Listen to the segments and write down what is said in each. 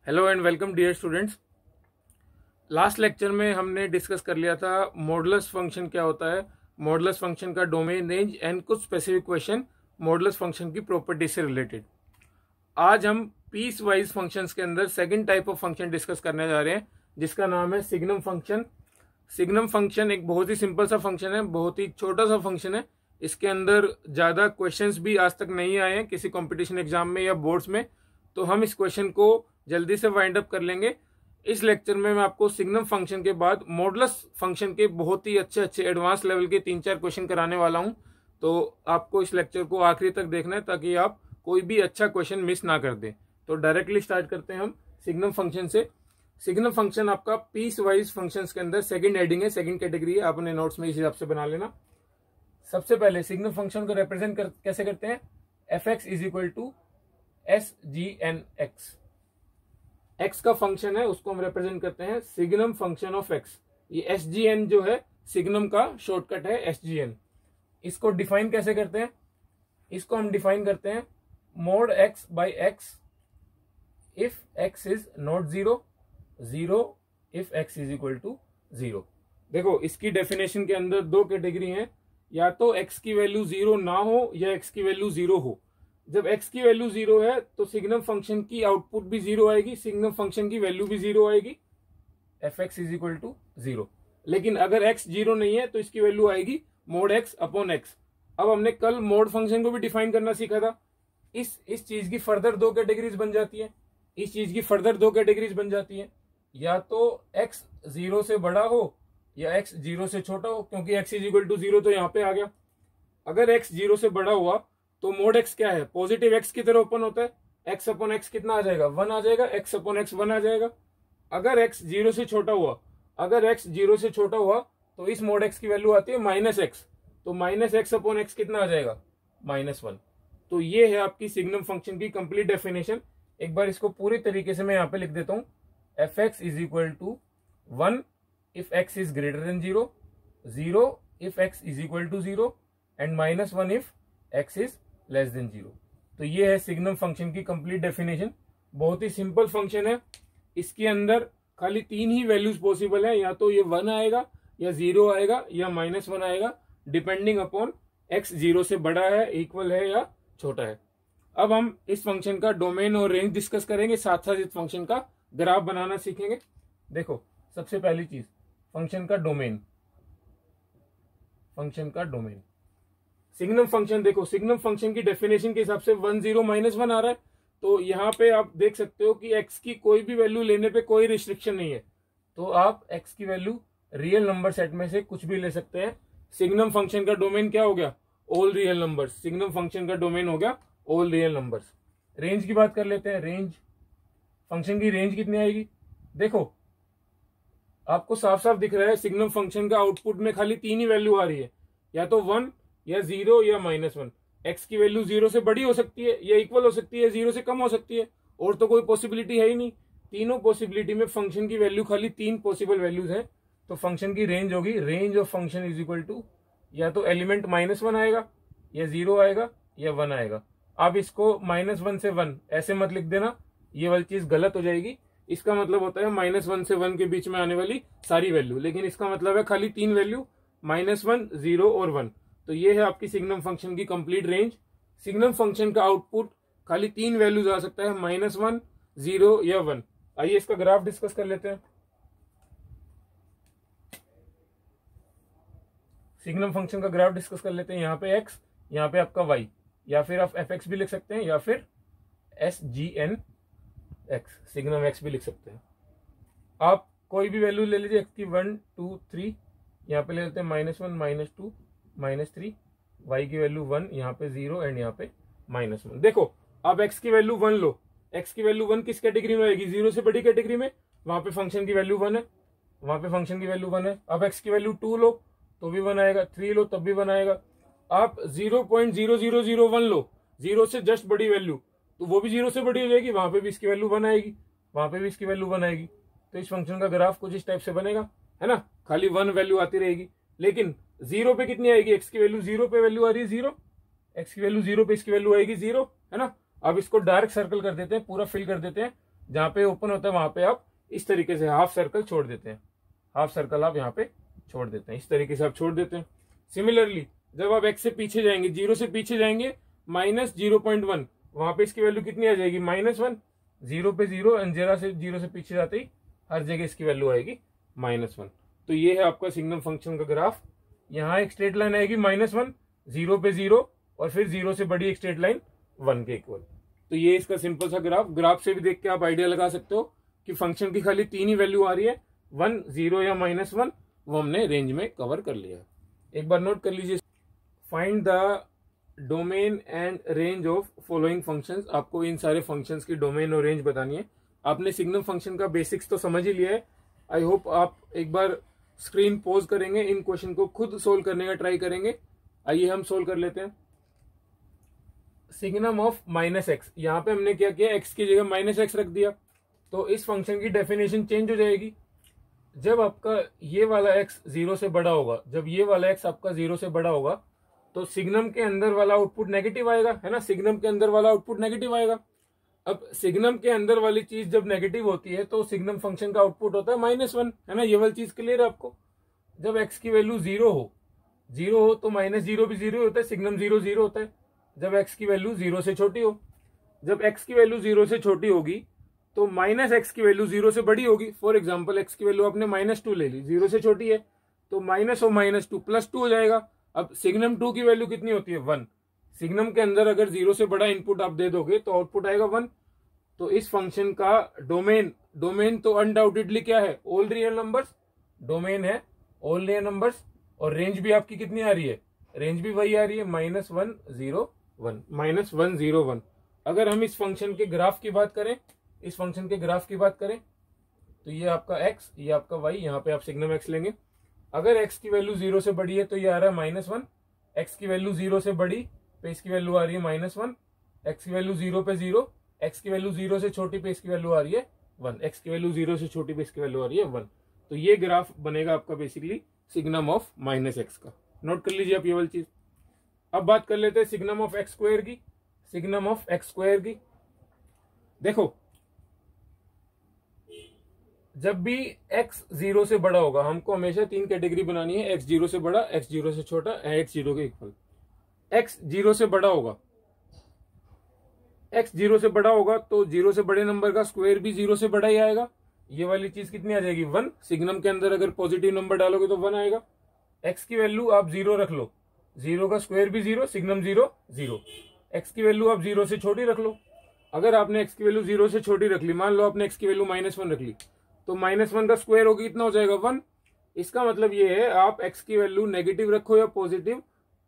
Hello and welcome dear students. Last lecture में हमने discuss कर लिया था मॉडुलस फंक्शन क्या होता है, मॉडुलस फंक्शन का डोमेन रेंज एंड कुछ स्पेसिफिक क्वेश्चन मॉडुलस फंक्शन की प्रॉपर्टी से रिलेटेड। आज हम पीस वाइज फंक्शंस के अंदर second type of function discuss करने जा रहे हैं जिसका नाम है सिग्नम फंक्शन। सिग्नम फंक्शन एक बहुत ही सिंपल सा फंक्शन है, बहुत ही छोटा सा फंक्शन है। इसके अंदर ज़्यादा क्वेश्चंस भी आज तक नहीं आए हैं किसी कंपटीशन एग्जाम में या बोर्ड्स में, तो हम इस क्वेश्चन को जल्दी से वाइंड अप कर लेंगे। इस लेक्चर में मैं आपको सिग्नम फंक्शन के बाद मॉडुलस फंक्शन के बहुत ही अच्छे एडवांस लेवल के 3-4 क्वेश्चन कराने वाला हूं, तो आपको इस लेक्चर को आखिरी तक देखना है ताकि आप कोई भी अच्छा क्वेश्चन मिस ना कर दें। तो डायरेक्टली स्टार्ट करते हैं हम सिग्नम फंक्शन से। सिग्नम फंक्शन आपका पीस वाइज फंक्शंस के अंदर सेकंड हेडिंग है, सेकंड कैटेगरी है, आप अपने नोट्स में इस हिसाब से बना लेना। सबसे पहले सिग्नम फंक्शन को रिप्रेजेंट कैसे करते हैं, f x is equal to s g n x. X का फंक्शन है उसको हम रिप्रेजेंट करते हैं सिग्नम फंक्शन ऑफ एक्स। ये एस जी एन जो है सिग्नम का शॉर्टकट है एस जी एन। इसको डिफाइन कैसे करते हैं, इसको हम डिफाइन करते हैं mod x by x if x is not zero, zero if x is equal to zero. देखो इसकी डेफिनेशन के अंदर दो कैटेगरी हैं, या तो एक्स की वैल्यू जीरो ना हो या एक्स की वैल्यू जीरो हो। जब x की वैल्यू जीरो है तो सिग्नम फंक्शन की आउटपुट भी जीरो आएगी, सिग्नम फंक्शन की वैल्यू भी जीरो आएगी, f x is equal to zero. लेकिन अगर x जीरो नहीं है तो इसकी वैल्यू आएगी मोड x अपॉन एक्स। अब हमने कल मोड फंक्शन को भी डिफाइन करना सीखा था। इस चीज की फर्दर दो कैटेगरीज बन जाती है, इस चीज की फर्दर दो कैटेगरीज बन जाती है, या तो x जीरो से बड़ा हो या x जीरो से छोटा हो, क्योंकि x is equal to zero तो यहाँ पे आ गया। अगर x जीरो से बड़ा हुआ तो मोड x क्या है, पॉजिटिव x की तरह ओपन होता है, x अपॉन एक्स कितना आ जाएगा, 1 आ जाएगा, x अपॉन एक्स 1 आ जाएगा। अगर x जीरो से छोटा हुआ, अगर x जीरो से छोटा हुआ तो इस मोड x की वैल्यू आती है माइनस एक्स, तो माइनस एक्स अपॉन एक्स कितना आ जाएगा, -1। तो ये है आपकी सिग्नम फंक्शन की कंप्लीट डेफिनेशन। एक बार इसको पूरी तरीके से मैं यहाँ पे लिख देता हूँ, f x is equal to 1 if x is greater than zero, 0 if x is equal to zero and -1 if x is less than zero. तो ये है सिग्नम फंक्शन की कंप्लीट डेफिनेशन। बहुत ही सिंपल फंक्शन है, इसके अंदर खाली 3 ही वैल्यूज पॉसिबल है, या तो ये 1 आएगा या 0 आएगा या -1 आएगा, डिपेंडिंग अपॉन x जीरो से बड़ा है, इक्वल है या छोटा है। अब हम इस फंक्शन का डोमेन और रेंज डिस्कस करेंगे, साथ साथ इस फंक्शन का ग्राफ बनाना सीखेंगे। देखो सबसे पहली चीज फंक्शन का डोमेन, फंक्शन का डोमेन सिग्नम फंक्शन। देखो सिग्नम फंक्शन की डेफिनेशन के हिसाब से 1 0 -1 आ रहा है, तो यहाँ पे आप देख सकते हो कि x की कोई भी वैल्यू लेने पे कोई रिस्ट्रिक्शन नहीं है, तो आप x की वैल्यू रियल नंबर सेट में से कुछ भी ले सकते हैं। सिग्नम फंक्शन का डोमेन क्या हो गया, all real numbers. Signum function का डोमेन हो गया ऑल रियल नंबर्स। रेंज की बात कर लेते हैं, रेंज फंक्शन की रेंज कितनी आएगी। देखो आपको साफ साफ दिख रहा है सिग्नम फंक्शन का आउटपुट में खाली 3 ही वैल्यू आ रही है, या तो 1 या 0 या -1। x की वैल्यू 0 से बड़ी हो सकती है या इक्वल हो सकती है, 0 से कम हो सकती है, और तो कोई पॉसिबिलिटी है ही नहीं। तीनों पॉसिबिलिटी में फंक्शन की वैल्यू खाली 3 पॉसिबल वैल्यूज है, तो फंक्शन की रेंज होगी, range of function is equal to या तो एलिमेंट -1 आएगा या 0 आएगा या 1 आएगा। आप इसको -1 से 1 ऐसे मत लिख देना, ये वाली चीज गलत हो जाएगी। इसका मतलब होता है -1 से 1 के बीच में आने वाली सारी वैल्यू, लेकिन इसका मतलब है खाली 3 वैल्यू, -1, 0 और 1। तो ये है आपकी सिग्नम फंक्शन की कंप्लीट रेंज। सिग्नम फंक्शन का आउटपुट खाली 3 वैल्यूज आ सकता है, -1, 0 या 1। आइए इसका ग्राफ डिस्कस कर लेते हैं। सिग्नम फंक्शन का ग्राफ डिस्कस कर लेते हैं। यहाँ पे x, यहाँ पे आपका y, या फिर आप एफ एक्स भी लिख सकते हैं या फिर s g n x, signum x भी लिख सकते हैं। आप कोई भी वैल्यू ले लीजिए x की, 1 2 3, यहाँ पे ले लेते हैं -1 -2 -3, y की वैल्यू 1, यहाँ पे 0 एंड यहाँ पे -1। देखो अब x की वैल्यू 1 लो, x की वैल्यू 1 किस कैटेगरी में आएगी, 0 से बड़ी कैटेगरी में, वहां पे फंक्शन की वैल्यू 1 है, वहां पे फंक्शन की वैल्यू 1 है। अब x की वैल्यू 2 लो तो भी 1 आएगा, 3 लो तब भी 1 आएगा। आप 0.0001 लो, 0 से जस्ट बड़ी वैल्यू, तो वो भी 0 से बड़ी हो जाएगी, वहां पे भी इसकी वैल्यू 1 आएगी, वहां पे भी इसकी वैल्यू 1 आएगी। तो इस फंक्शन का ग्राफ कुछ इस टाइप से बनेगा, है ना, खाली 1 वैल्यू आती रहेगी। लेकिन 0 पे कितनी आएगी, x की वैल्यू 0 पे वैल्यू आ रही है 0, x की वैल्यू 0 पे इसकी वैल्यू आएगी 0, है ना। अब इसको डार्क सर्कल कर देते हैं, पूरा फिल कर देते हैं, जहाँ पे ओपन होता है वहां पे आप इस तरीके से हाफ सर्कल छोड़ देते हैं, हाफ सर्कल आप यहाँ पे छोड़ देते हैं, इस तरीके से आप छोड़ देते हैं। सिमिलरली जब आप x से पीछे जाएंगे, 0 से पीछे जाएंगे -0.1, वहां पे इसकी वैल्यू कितनी आ जाएगी -1, 0 पे 0 एंड जरा से 0 से पीछे जाते ही हर जगह इसकी वैल्यू आएगी -1। तो ये है आपका सिग्नम फंक्शन का ग्राफ। यहाँ एक स्ट्रेट लाइन आएगी -1, 0 पे 0 और फिर 0 से बड़ी एक स्ट्रेट लाइन 1 के इक्वल। तो ये इसका सिंपल सा ग्राफ से भी देख के आप आइडिया लगा सकते हो कि फंक्शन की खाली 3 ही वैल्यू आ रही है, 1, 0 या -1, वो हमने रेंज में कवर कर लिया। एक बार नोट कर लीजिए, find the domain and range of following functions. आपको इन सारे फंक्शंस की डोमेन और रेंज बतानी है। आपने सिग्नम फंक्शन का बेसिक्स तो समझ ही लिया है। आई होप आप एक बार स्क्रीन पॉज करेंगे, इन क्वेश्चन को खुद सोल्व करने का ट्राई करेंगे। आइए हम सोल्व कर लेते हैं। सिग्नम ऑफ -x, यहाँ पे हमने क्या किया, x की जगह -x रख दिया, तो इस फंक्शन की डेफिनेशन चेंज हो जाएगी। जब आपका ये वाला x 0 से बड़ा होगा, जब ये वाला x आपका 0 से बड़ा होगा, तो सिग्नम के अंदर वाला आउटपुट नेगेटिव आएगा, है ना। सिग्नम के अंदर वाला आउटपुट नेगेटिव आएगा। अब सिग्नम के अंदर वाली चीज जब नेगेटिव होती है तो सिग्नम फंक्शन का आउटपुट होता है -1, है ना। ये वाली चीज क्लियर है आपको। जब x की वैल्यू 0 हो तो -0 भी 0 होता है, सिग्नम 0 0 होता है। जब x की वैल्यू 0 से छोटी हो, जब x की वैल्यू 0 से छोटी होगी तो -x की वैल्यू 0 से बड़ी होगी। फॉर एग्जाम्पल x की वैल्यू आपने -2 ले ली, 0 से छोटी है, तो माइनस और -2 +2 हो जाएगा। अब सिग्नम 2 की वैल्यू कितनी होती है, 1। सिग्नम के अंदर अगर 0 से बड़ा इनपुट आप दे दोगे तो आउटपुट आएगा 1। तो इस फंक्शन का डोमेन तो अनडाउटेडली क्या है, ऑल रियल नंबर्स। डोमेन है ऑल रियल नंबर्स, और रेंज भी आपकी कितनी आ रही है, रेंज भी वही आ रही है -101। अगर हम इस फंक्शन के ग्राफ की बात करें, इस फंक्शन के ग्राफ की बात करें, तो ये आपका x, ये आपका y, यहाँ पे आप सिग्नम x लेंगे। अगर x की वैल्यू 0 से बड़ी है तो ये आ रहा है -1, x की वैल्यू 0 से बड़ी पे इसकी वैल्यू आ रही है -1, x की वैल्यू 0 पे 0, x की वैल्यू 0 से छोटी पे इसकी वैल्यू आ रही है 1, x की वैल्यू 0 से छोटी पे इसकी वैल्यू आ रही है 1। तो ये ग्राफ बनेगा आपका बेसिकली सिग्नम ऑफ -x का। नोट कर लीजिए आप ये वाली चीज। अब बात कर लेते हैं सिग्नम ऑफ x स्क्वायर की। सिग्नम ऑफ x स्क्वायर की देखो, जब भी x 0 से बड़ा होगा, हमको हमेशा 3 कैटेगरी बनानी है, x 0 से बड़ा, x 0 से छोटा, x 0 के इक्वल। x 0 से बड़ा होगा, x 0 से बड़ा होगा तो 0 से बड़े नंबर का स्क्वायर भी 0 से बड़ा ही आएगा। ये वाली चीज कितनी आ जाएगी, 1। सिग्नम के अंदर अगर पॉजिटिव नंबर डालोगे तो 1 आएगा। x की वैल्यू आप 0 रख लो, 0 का स्क्वायर भी 0, सिग्नम 0 0। x की वैल्यू आप 0 से छोटी रख लो। अगर आपने x की वैल्यू 0 से छोटी रख ली, मान लो आपने x की वैल्यू -1 रख ली, तो -1 का स्क्वायर होगी, कितना हो जाएगा, 1। इसका मतलब ये है आप x की वैल्यू नेगेटिव रखो या पॉजिटिव,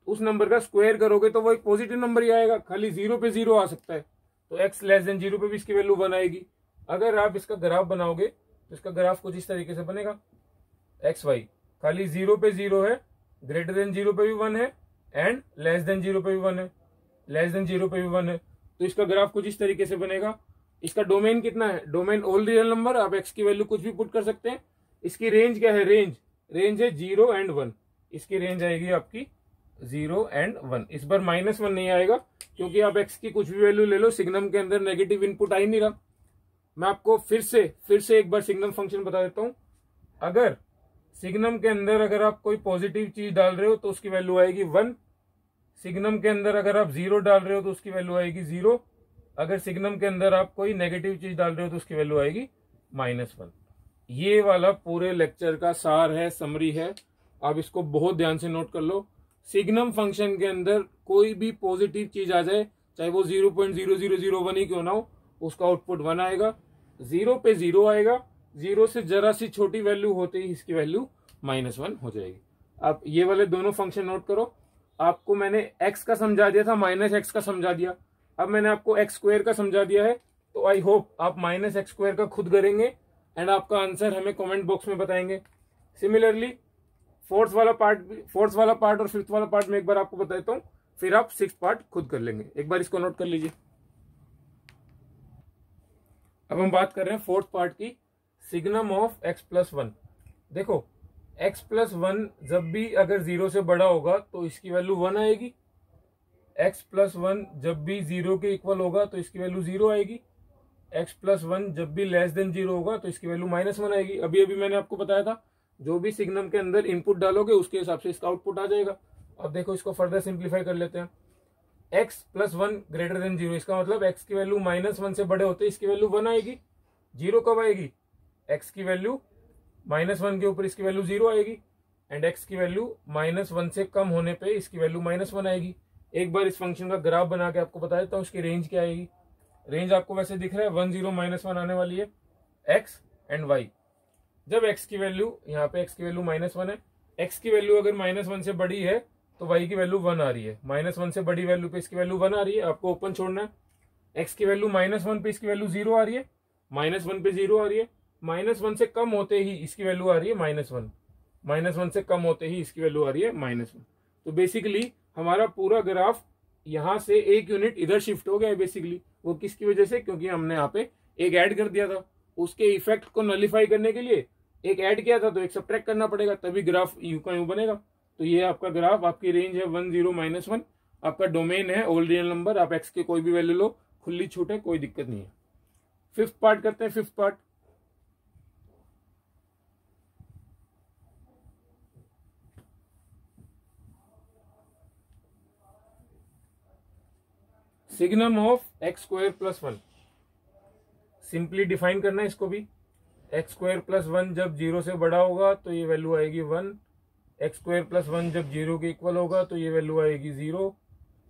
उस नंबर का स्क्वायर करोगे तो वो एक पॉजिटिव नंबर ही आएगा। खाली 0 पे 0 आ सकता है, तो x <0 पे भी इसकी वैल्यू 1 आएगी। अगर आप इसका ग्राफ बनाओगे तो इसका ग्राफ कुछ इस तरीके से बनेगा, एक्स वाई। खाली 0 पे 0 है, ग्रेटर देन 0 पे भी 1 है, एंड लेस देन 0 पे भी 1 है, लेस देन 0 पे भी 1 है। तो इसका ग्राफ कुछ इस तरीके से बनेगा। इसका डोमेन कितना है, डोमेन ऑल रियल नंबर, आप x की वैल्यू कुछ भी पुट कर सकते हैं। इसकी रेंज क्या है, रेंज है 0 एंड 1। इसकी रेंज आएगी आपकी 0 एंड 1। इस बार -1 नहीं आएगा क्योंकि आप x की कुछ भी वैल्यू ले लो, सिग्नम के अंदर नेगेटिव इनपुट आ ही नहीं रहा। मैं आपको फिर से एक बार सिग्नम फंक्शन बता देता हूं। अगर सिग्नम के अंदर अगर आप कोई पॉजिटिव चीज डाल रहे हो तो उसकी वैल्यू आएगी 1। सिग्नम के अंदर अगर आप 0 डाल रहे हो तो उसकी वैल्यू आएगी 0। अगर सिग्नम के अंदर आप कोई नेगेटिव चीज डाल रहे हो तो उसकी वैल्यू आएगी -1। ये वाला पूरे लेक्चर का सार है, समरी है। आप इसको बहुत ध्यान से नोट कर लो। सिग्नम फंक्शन के अंदर कोई भी पॉजिटिव चीज आ जाए, चाहे वो 0.0001 ही क्यों ना हो, उसका आउटपुट 1 आएगा। 0 पे 0 आएगा, 0 से जरा सी छोटी वैल्यू होते ही इसकी वैल्यू -1 हो जाएगी। आप ये वाले दोनों फंक्शन नोट करो। आपको मैंने x का समझा दिया था, -x का समझा दिया। अब मैंने आपको x स्क्वायर का समझा दिया है, तो आई होप आप -x स्क्वायर का खुद करेंगे एंड आपका आंसर हमें कमेंट बॉक्स में बताएंगे। सिमिलरली फोर्थ वाला पार्ट और फिफ्थ वाला पार्ट में एक बार आपको बताता हूँ, फिर आप सिक्स्थ पार्ट खुद कर लेंगे। एक बार इसको नोट कर लीजिए। अब हम बात कर रहे हैं फोर्थ पार्ट की, सिग्नम ऑफ x+1। देखो x+1 जब भी अगर 0 से बड़ा होगा तो इसकी वैल्यू 1 आएगी। x+1 जब भी 0 के इक्वल होगा तो इसकी वैल्यू 0 आएगी। x प्लस वन जब भी लेस देन 0 होगा तो इसकी वैल्यू -1 आएगी। अभी अभी मैंने आपको बताया था जो भी सिग्नम के अंदर इनपुट डालोगे उसके हिसाब से इसका आउटपुट आ जाएगा। अब देखो इसको फर्दर सिंप्लीफाई कर लेते हैं। x plus one greater than 0, इसका मतलब x की वैल्यू -1 से बड़े होते इसकी वैल्यू 1 आएगी। 0 कब आएगी? x की वैल्यू -1 के ऊपर इसकी वैल्यू 0 आएगी, एंड x की वैल्यू -1 से कम होने पे इसकी वैल्यू -1 आएगी। एक बार इस फंक्शन का ग्राफ बना के आपको बता देता हूँ उसकी रेंज क्या आएगी। रेंज आपको वैसे दिख रहा है 1 0 -1 आने वाली है x एंड y। जब x की वैल्यू, यहाँ पे x की वैल्यू -1 है, x की वैल्यू अगर -1 से बड़ी है तो y की वैल्यू 1 आ रही है। -1 से बड़ी वैल्यू पे इसकी वैल्यू 1 आ रही है, आपको ओपन छोड़ना है। x की वैल्यू -1 पे इसकी वैल्यू 0 आ रही है, -1 पे 0 आ रही है। -1 से कम होते ही इसकी वैल्यू आ रही है -1, -1 से कम होते ही इसकी वैल्यू आ रही है -1। तो बेसिकली हमारा पूरा ग्राफ यहाँ से एक यूनिट इधर शिफ्ट हो गया है बेसिकली। वो किसकी वजह से? क्योंकि हमने यहाँ पे एक ऐड कर दिया था, उसके इफेक्ट को नलिफाई करने के लिए एक ऐड किया था तो एक सब्ट्रैक्ट करना पड़ेगा, तभी ग्राफ यू का यू बनेगा। तो ये आपका ग्राफ, आपकी रेंज है 1 0 -1, आपका डोमेन है ऑल रियल नंबर, आप एक्स की कोई भी वैल्यू लो, खुली छूट है, कोई दिक्कत नहीं है। फिफ्थ पार्ट करते हैं। Fifth part, signum of x square plus 1। Simply define करना है इसको भी। एक्स स्क्वायर प्लस 1 जब 0 से बड़ा होगा तो ये वैल्यू आएगी 1, एक्स स्क्वायर प्लस 1 जब 0 के इक्वल होगा तो ये वैल्यू आएगी 0,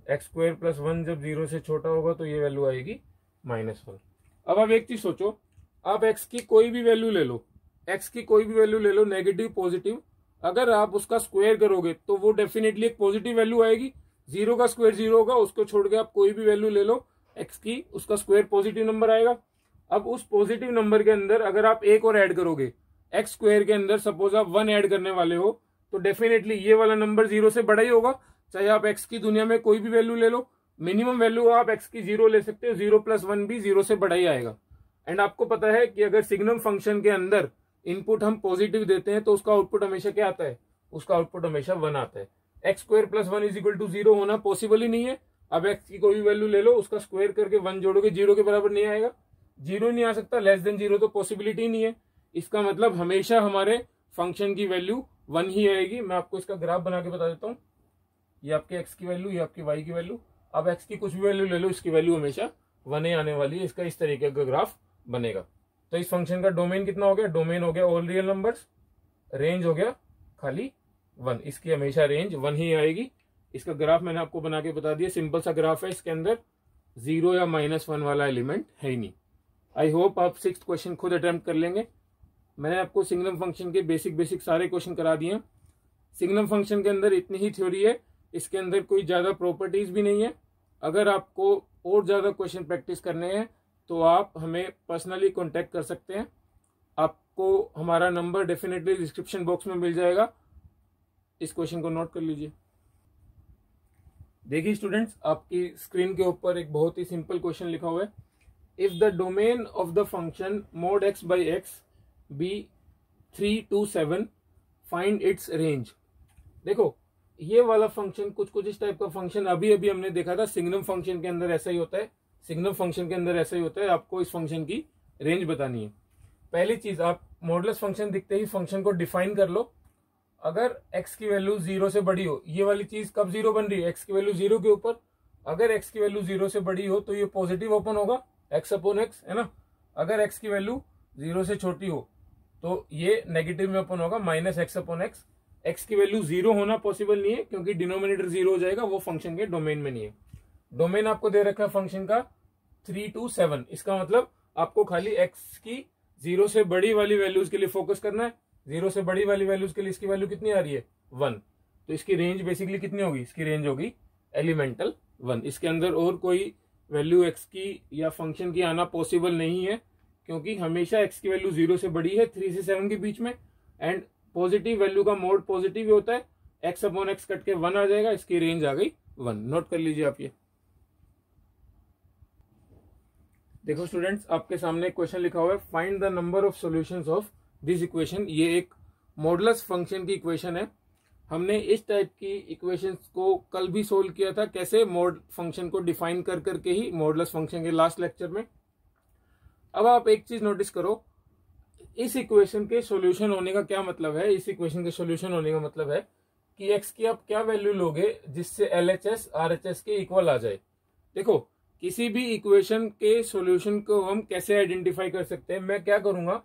एक्स स्क्वायर प्लस 1 जब 0 से छोटा होगा तो ये वैल्यू आएगी -1। अब आप एक चीज सोचो, आप एक्स की कोई भी वैल्यू ले लो, एक्स की कोई भी वैल्यू ले लो, नेगेटिव पॉजिटिव, अगर आप उसका स्क्वायर करोगे तो वो डेफिनेटली एक पॉजिटिव वैल्यू आएगी। 0 का स्क्वायर 0 होगा, उसको छोड़ के आप कोई भी वैल्यू ले लो एक्स की, उसका स्क्वायर पॉजिटिव नंबर आएगा। अब उस पॉजिटिव नंबर के अंदर अगर आप एक और ऐड करोगे, एक्स स्क्वायर के अंदर सपोज आप 1 ऐड करने वाले हो, तो डेफिनेटली ये वाला नंबर 0 से बड़ा ही होगा, चाहे आप एक्स की दुनिया में कोई भी वैल्यू ले लो। मिनिमम वैल्यू आप एक्स की 0 ले सकते हो, 0 + 1 भी 0 से बड़ा ही आएगा। एंड आपको पता है कि अगर सिग्नम फंक्शन के अंदर इनपुट हम पॉजिटिव देते हैं तो उसका आउटपुट हमेशा क्या आता है? उसका आउटपुट हमेशा 1 आता है। एक्स स्क्वायर प्लस 1 = 0 होना पॉसिबल ही नहीं है। अब एक्स की कोई भी वैल्यू ले लो, उसका स्क्वायर करके 1 जोड़ोगे, 0 के बराबर नहीं आएगा, 0 नहीं आ सकता, लेस देन 0 तो पॉसिबिलिटी नहीं है। इसका मतलब हमेशा हमारे फंक्शन की वैल्यू 1 ही आएगी। मैं आपको इसका ग्राफ बना के बता देता हूँ। ये आपके एक्स की वैल्यू, ये आपकी वाई की वैल्यू। अब एक्स की कुछ भी वैल्यू ले लो, इसकी वैल्यू हमेशा 1 ही आने वाली है। इसका इस तरीके का ग्राफ बनेगा। तो इस फंक्शन का डोमेन कितना हो गया? डोमेन हो गया ऑल रियल नंबर्स, रेंज हो गया खाली 1, इसकी हमेशा रेंज 1 ही आएगी। इसका ग्राफ मैंने आपको बना के बता दिया, सिंपल सा ग्राफ है, इसके अंदर 0 या -1 वाला एलिमेंट है ही नहीं। आई होप आप 6th क्वेश्चन खुद अटेम्प्ट कर लेंगे। मैंने आपको सिग्नम फंक्शन के बेसिक सारे क्वेश्चन करा दिए हैं। सिग्नम फंक्शन के अंदर इतनी ही थ्योरी है, इसके अंदर कोई ज़्यादा प्रॉपर्टीज भी नहीं है। अगर आपको और ज़्यादा क्वेश्चन प्रैक्टिस करने हैं तो आप हमें पर्सनली कॉन्टैक्ट कर सकते हैं। आपको हमारा नंबर डेफिनेटली डिस्क्रिप्शन बॉक्स में मिल जाएगा। इस क्वेश्चन को नोट कर लीजिए। देखिए स्टूडेंट्स, आपकी स्क्रीन के ऊपर एक बहुत ही सिंपल क्वेश्चन लिखा हुआ है। If the domain of the function mod x by x be 3 to 7 find its range. देखो ये वाला फंक्शन कुछ इस टाइप का फंक्शन अभी अभी हमने देखा था। सिग्नम फंक्शन के अंदर ऐसा ही होता है, सिग्नम फंक्शन के अंदर ऐसा ही होता है। आपको इस फंक्शन की रेंज बतानी है। पहली चीज, आप मॉडुलस फंक्शन दिखते ही फंक्शन को डिफाइन कर लो। अगर x की वैल्यू 0 से बड़ी हो, ये वाली चीज कब 0 बन रही है? x की वैल्यू 0 के ऊपर। अगर x की वैल्यू 0 से बड़ी हो तो ये पॉजिटिव ओपन होगा, x/x, है ना। अगर x की वैल्यू 0 से छोटी हो तो ये नेगेटिव में ओपन होगा, -x/x। x की वैल्यू 0 होना पॉसिबल नहीं है क्योंकि डिनोमिनेटर 0 हो जाएगा, वो फंक्शन के डोमेन में नहीं है। डोमेन आपको दे रखा है फंक्शन का 3 to 7। इसका मतलब आपको खाली x की 0 से बड़ी वाली वैल्यूज के लिए फोकस करना है। 0 से बड़ी वाली वैल्यूज के लिए इसकी वैल्यू कितनी आ रही है? 1। तो इसकी रेंज बेसिकली कितनी होगी? इसकी रेंज होगी एलिमेंटल 1। इसके अंदर और कोई वैल्यू x की या फंक्शन की आना पॉसिबल नहीं है क्योंकि हमेशा x की वैल्यू 0 से बड़ी है 3 से 7 के बीच में। एंड पॉजिटिव वैल्यू का मोड पॉजिटिव ही होता है, x/x कट के 1 आ जाएगा, इसकी रेंज आ गई 1। नोट कर लीजिए आप ये। देखो स्टूडेंट्स, आपके सामने क्वेश्चन लिखा हुआ है, find the number of solutions of this equation. ये एक मॉडुलस फंक्शन की इक्वेशन है। हमने इस टाइप की इक्वेशंस को कल भी सोल्व किया था, कैसे मॉड फंक्शन को डिफाइन कर करके ही, मॉडुलस फंक्शन के लास्ट लेक्चर में। अब आप एक चीज नोटिस करो, इस इक्वेशन के सॉल्यूशन होने का क्या मतलब है, इस इक्वेशन के सॉल्यूशन होने का मतलब है कि x की आप क्या वैल्यू लोगे जिससे LHS RHS के इक्वल आ जाए। देखो किसी भी इक्वेशन के सॉल्यूशन को हम कैसे आइडेंटिफाई कर सकते हैं, मैं क्या करूंगा,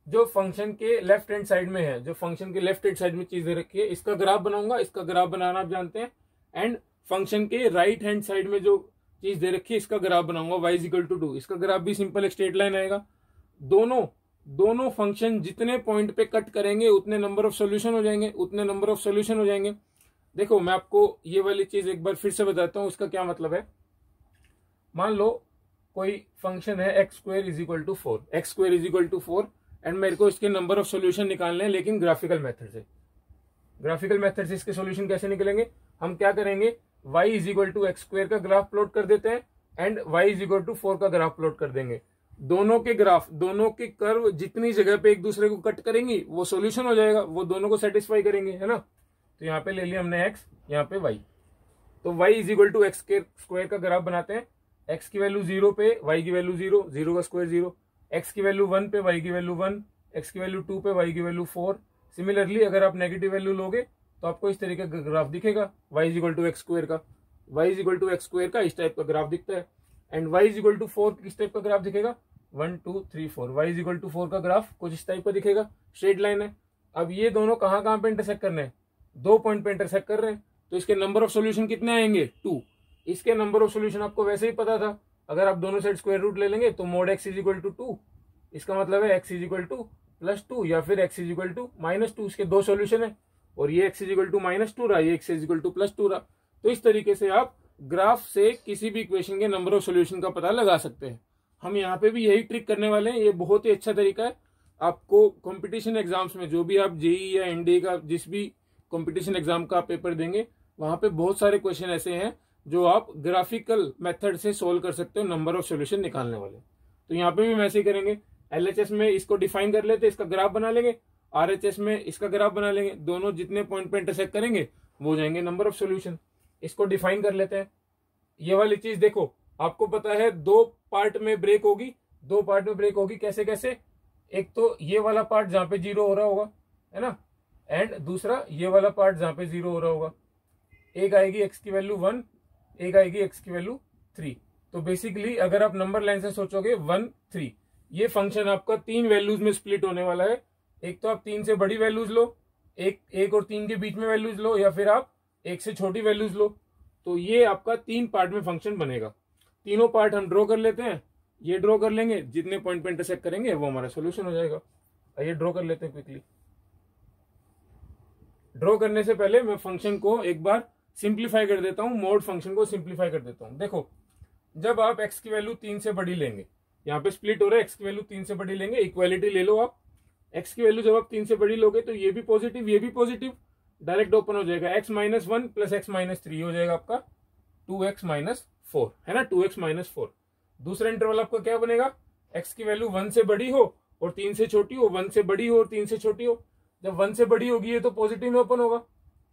जो फंक्शन के लेफ्ट हैंड साइड में है, जो फंक्शन के लेफ्ट हैंड साइड में चीजें रखी है, इसका ग्राफ बनाऊंगा, इसका ग्राफ बनाना आप जानते हैं, एंड फंक्शन के राइट हैंड साइड में जो चीज दे रखी है इसका ग्राफ बनाऊंगा y=2। इसका ग्राफ भी सिंपल एक स्ट्रेट लाइन आएगा। दोनों फंक्शन जितने पॉइंट पे कट करेंगे उतने नंबर ऑफ सॉल्यूशन हो जाएंगे, उतने नंबर ऑफ सॉल्यूशन हो जाएंगे। देखो मैं आपको ये वाली चीज एक बार फिर से बताता हूँ, इसका क्या मतलब है। मान लो कोई फंक्शन है x²=4 एंड मेरे को इसके नंबर ऑफ सॉल्यूशन निकालने हैं, लेकिन ग्राफिकल मेथड से। ग्राफिकल मेथड से इसके सॉल्यूशन कैसे निकलेंगे, हम क्या करेंगे, y=x² का ग्राफ प्लॉट कर देते हैं एंड y=4 का ग्राफ प्लॉट कर देंगे। दोनों के ग्राफ, दोनों के कर्व जितनी जगह पे एक दूसरे को कट करेंगी वो सॉल्यूशन हो जाएगा, वो दोनों को सेटिस्फाई करेंगे, है ना। तो यहाँ पे ले लिया हमने x, यहाँ पे y। तो y=x² का ग्राफ बनाते हैं। x की वैल्यू 0 पे y की वैल्यू 0, 0 का स्क्वायर 0, x की वैल्यू 1 पे y की वैल्यू 1, x की वैल्यू 2 पे y की वैल्यू 4। सिमिलरली अगर आप नेगेटिव वैल्यू लोगे तो आपको इस तरीके का ग्राफ दिखेगा y=x² का, y=x² का इस टाइप का ग्राफ दिखता है, एंड y=4 किस टाइप का ग्राफ दिखेगा, 1 2 3 4, y=4 का ग्राफ कुछ इस टाइप का दिखेगा, स्ट्रेट लाइन है। अब ये दोनों कहाँ कहाँ पे इंटरसेक्ट करने हैं, 2 पॉइंट पे इंटरसेक्ट कर रहे हैं, तो इसके नंबर ऑफ सॉल्यूशन कितने आएंगे, 2। इसके नंबर ऑफ सॉल्यूशन आपको वैसे ही पता था, अगर आप दोनों साइड स्क्वायर रूट ले लेंगे तो mod x=2, इसका मतलब है x=+2 या फिर x=-2। इसके 2 सॉल्यूशन है, और ये x=-2 रहा, ये x=+2 रहा। तो इस तरीके से आप ग्राफ से किसी भी इक्वेशन के नंबर ऑफ सॉल्यूशन का पता लगा सकते हैं। हम यहाँ पे भी यही ट्रिक करने वाले हैं। ये बहुत ही अच्छा तरीका है, आपको कंपटीशन एग्जाम्स में, जो भी आप जेई या एनडीए का जिस भी कंपटीशन एग्जाम का पेपर देंगे, वहां पे बहुत सारे क्वेश्चन ऐसे हैं जो आप ग्राफिकल मेथड से सोल्व कर सकते हो, नंबर ऑफ सॉल्यूशन निकालने वाले। तो यहाँ पे भी हम ऐसे ही करेंगे। LHS में इसको डिफाइन कर लेते, इसका ग्राफ बना लेंगे, RHS में इसका ग्राफ बना लेंगे, दोनों जितने पॉइंट पे इंटरसेक्ट करेंगे वो हो जाएंगे नंबर ऑफ सॉल्यूशन। इसको डिफाइन कर लेते हैं। ये वाली चीज देखो, आपको पता है 2 पार्ट में ब्रेक होगी, 2 पार्ट में ब्रेक होगी, कैसे कैसे, एक तो ये वाला पार्ट जहां पे 0 हो रहा होगा, है ना, एंड दूसरा ये वाला पार्ट जहां पे 0 हो रहा होगा। एक आएगी x की वैल्यू 1, एक आएगी x की वैल्यू 3। तो बेसिकली अगर आप नंबर लाइन से सोचोगे 1 3, ये फंक्शन आपका 3 वैल्यूज में स्प्लिट होने वाला है। एक तो आप 3 से बड़ी वैल्यूज लो, एक और 3 के बीच में वैल्यूज लो, या फिर आप 1 से छोटी वैल्यूज लो। तो ये आपका 3 पार्ट में फंक्शन बनेगा। तीनों पार्ट हम ड्रॉ कर लेते हैं, ये ड्रॉ कर लेंगे, जितने पॉइंट पे इंटरसेक्ट करेंगे वो हमारा सोल्यूशन हो जाएगा। ये ड्रॉ कर लेते हैं क्विकली। ड्रॉ करने से पहले मैं फंक्शन को एक बार सिंप्लीफाई कर देता हूं, मोड फंक्शन को सिंप्लीफाई कर देता हूं। देखो जब आप x की वैल्यू 3 से बड़ी लेंगे, यहाँ पे स्प्लिट हो रहा है, x की वैल्यू 3 से बड़ी लेंगे, इक्वालिटी ले लो आप। x की वैल्यू जब आप 3 से बड़ी लोगे तो ये भी पॉजिटिव, ये भी पॉजिटिव, डायरेक्ट ओपन हो जाएगा। x-1 प्लस x-3 हो जाएगा आपका 2x-4, है ना, 2x-4। दूसरा इंटरवल आपका क्या बनेगा, x की वैल्यू 1 से बड़ी हो और 3 से छोटी हो, 1 से बड़ी हो और 3 से छोटी हो। जब 1 से बड़ी होगी ये तो पॉजिटिव में ओपन होगा,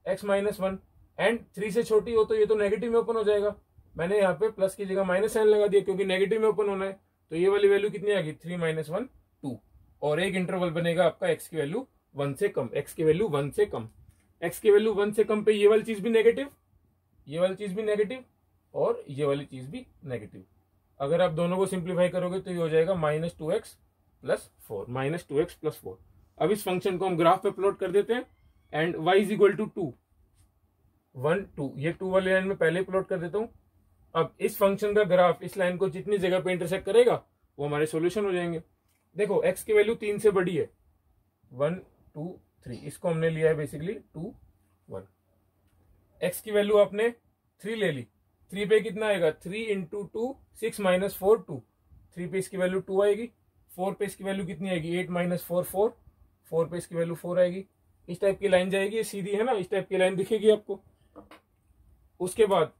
x-1, एंड 3 से छोटी हो तो ये तो नेगेटिव में ओपन हो जाएगा। मैंने यहाँ पे प्लस की जगह माइनस साइन लगा दिया क्योंकि नेगेटिव में ओपन होना है। तो ये वाली वैल्यू कितनी आ गई, 3-1 2, और एक इंटरवल बनेगा आपका x की वैल्यू 1 से कम, x की वैल्यू 1 से कम, x की वैल्यू 1 से कम पे ये वाली चीज भी नेगेटिव, ये वाली चीज भी नेगेटिव, और ये वाली चीज भी नेगेटिव। अगर आप दोनों को सिंप्लीफाई करोगे तो ये हो जाएगा -2x+4, -2x+4। अब इस फंक्शन को हम ग्राफ पे प्लॉट कर देते हैं, एंड y=2 1 2, ये 2 वाली लाइन में पहले प्लॉट कर देता हूं। अब इस फंक्शन का ग्राफ इस लाइन को जितनी जगह पे इंटरसेक्ट करेगा वो हमारे सॉल्यूशन हो जाएंगे। देखो x की वैल्यू 3 से बड़ी है, 1 2 3, इसको हमने लिया है बेसिकली 2 1। x की वैल्यू आपने 3 ले ली, 3 पे कितना आएगा, 3 × 2 6 - 4 2, 3 पे इसकी वैल्यू 2 आएगी, 4 पे इसकी वैल्यू कितनी आएगी, 8 - 4 4, 4 पे इसकी वैल्यू 4 आएगी। इस टाइप की लाइन जाएगी, सीधी है ना, इस टाइप की लाइन दिखेगी आपको। उसके बाद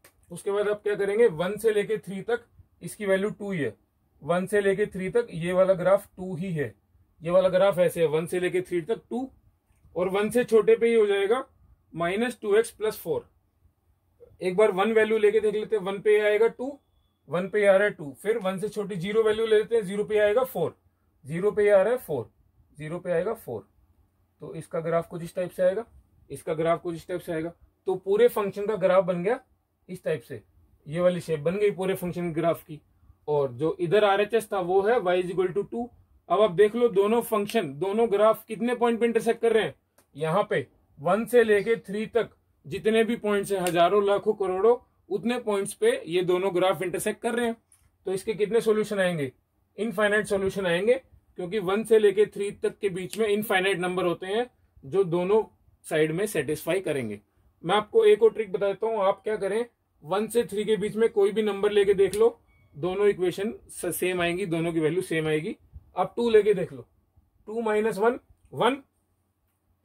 आप क्या करेंगे, 1 से लेके 3 तक इसकी वैल्यू 2 ही है, 1 से लेके 3 तक ये वाला ग्राफ 2 ही है। ये वाला ग्राफ ऐसे है, 1 से लेके 3 तक 2, और 1 से छोटे पे ही हो जाएगा -2x+4। एक बार 1 वैल्यू लेके देख लेते हैं, 1 पे आएगा 2 1 पे आ रहा है 2, फिर 1 से छोटी 0 वैल्यू ले लेते हैं, 0 पे आएगा 4, 0 पे आ रहा है 4, 0 पे आएगा 4। तो इसका ग्राफ कुछ इस टाइप से आएगा, इसका ग्राफ कुछ इस टाइप से आएगा। तो पूरे फंक्शन का ग्राफ बन गया इस टाइप से, ये वाली शेप बन गई पूरे फंक्शन ग्राफ की। और जो इधर RHS था वो है y = 2। अब आप देख लो दोनों फंक्शन, दोनों ग्राफ कितने पॉइंट पे इंटरसेक्ट कर रहे हैं, यहाँ पे 1 से लेके 3 तक जितने भी पॉइंट्स हैं, हजारों लाखों करोड़ों, उतने पॉइंट्स पे ये दोनों ग्राफ इंटरसेक्ट कर रहे हैं। तो इसके कितने सॉल्यूशन आएंगे, इनफाइनाइट सॉल्यूशन आएंगे, क्योंकि 1 से लेके 3 तक के बीच में इनफाइनाइट नंबर होते हैं जो दोनों साइड में सेटिस्फाई करेंगे। मैं आपको एक और ट्रिक बता देता हूं, आप क्या करें, 1 से 3 के बीच में कोई भी नंबर लेके देख लो, दोनों इक्वेशन सेम आएंगी, दोनों की वैल्यू सेम आएगी। आप 2 लेके देख लो, 2 - 1 1,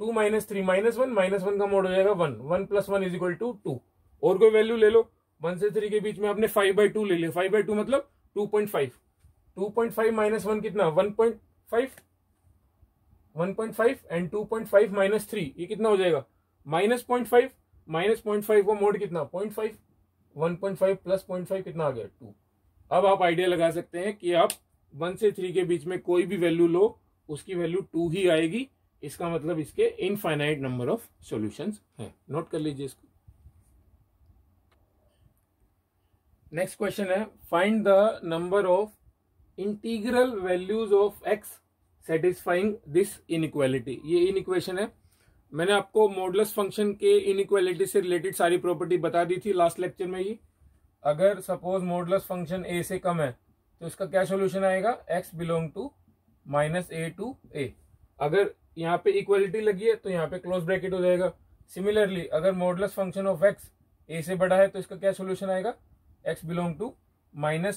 2 - 3 -1, -1 का मोड हो जाएगा 1, 1 + 1 = 2। और कोई वैल्यू ले लो, 1 से 3 के बीच में आपने 5/2 ले लिया, 5/2 मतलब 2.5, 2.5 - 1 कितना, 1.5, 1.5 एंड 2.5 - 3 ये कितना हो जाएगा, -0.5, -0.5 वो मोड कितना, 0.5, 1.5 + 0.5 कितना आ गया, 2। अब आप आइडिया लगा सकते हैं कि आप 1 से 3 के बीच में कोई भी वैल्यू लो, उसकी वैल्यू 2 ही आएगी। इसका मतलब इसके इनफाइनाइट नंबर ऑफ सॉल्यूशंस हैं। नोट कर लीजिए इसको। नेक्स्ट क्वेश्चन है, find the number of integral values of x satisfying this inequality. ये इनइक्वेशन है। मैंने आपको मॉडुलस फंक्शन के इनइक्वालिटी से रिलेटेड सारी प्रॉपर्टी बता दी थी लास्ट लेक्चर में ही। अगर सपोज मॉडुलस फंक्शन a से कम है तो इसका क्या सॉल्यूशन आएगा, x belong to -a to a। अगर यहाँ पे इक्वालिटी लगी है तो यहाँ पे क्लोज ब्रैकेट हो जाएगा। सिमिलरली अगर modulus function of x a से बड़ा है तो इसका क्या सॉल्यूशन आएगा, x belong to -∞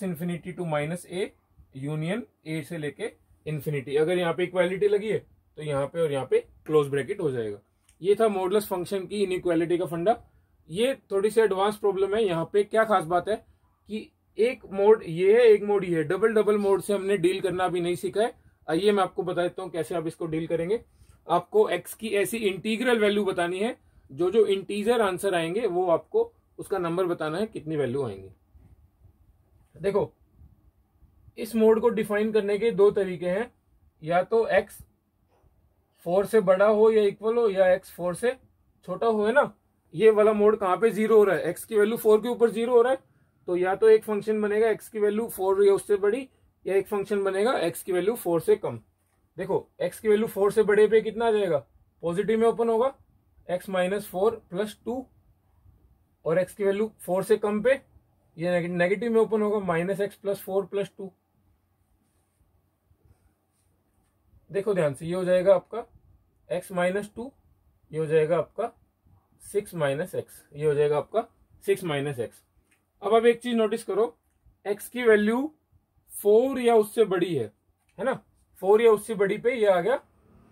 to -a union a से लेके इन्फिनिटी। अगर यहाँ पे इक्वालिटी लगी है तो यहाँ पे और यहाँ पे क्लोज ब्रैकेट हो जाएगा। ये था मॉडुलस फंक्शन की इनइक्वालिटी का फंडा। ये थोड़ी सी एडवांस प्रॉब्लम है। यहाँ पे क्या खास बात है कि एक मोड ये है, एक मोड ये है, डबल डबल मोड से हमने डील करना अभी नहीं सीखा है। आइए मैं आपको बता देता हूँ कैसे आप इसको डील करेंगे। आपको x की ऐसी इंटीग्रल वैल्यू बतानी है, जो जो इंटीजर आंसर आएंगे वो आपको उसका नंबर बताना है कितनी वैल्यू आएंगी। देखो इस मोड को डिफाइन करने के 2 तरीके हैं, या तो x 4 से बड़ा हो या इक्वल हो, या x 4 से छोटा हो, है ना। ये वाला मोड कहाँ पे 0 हो रहा है, x की वैल्यू 4 के ऊपर 0 हो रहा है। तो या तो एक फंक्शन बनेगा x की वैल्यू 4 या उससे बड़ी, या एक फंक्शन बनेगा x की वैल्यू 4 से कम। देखो x की वैल्यू 4 से बड़े पे कितना आ जाएगा, पॉजिटिव में ओपन होगा, x - 4 + 2, और x की वैल्यू 4 से कम पे ये नेगेटिव में ओपन होगा, -x + 4 + 2। देखो ध्यान से, ये हो जाएगा आपका x - 2, ये हो जाएगा आपका 6 - x, ये हो जाएगा आपका 6 - x। अब आप एक चीज नोटिस करो, x की वैल्यू 4 या उससे बड़ी है ना, 4 या उससे बड़ी पे ये आ गया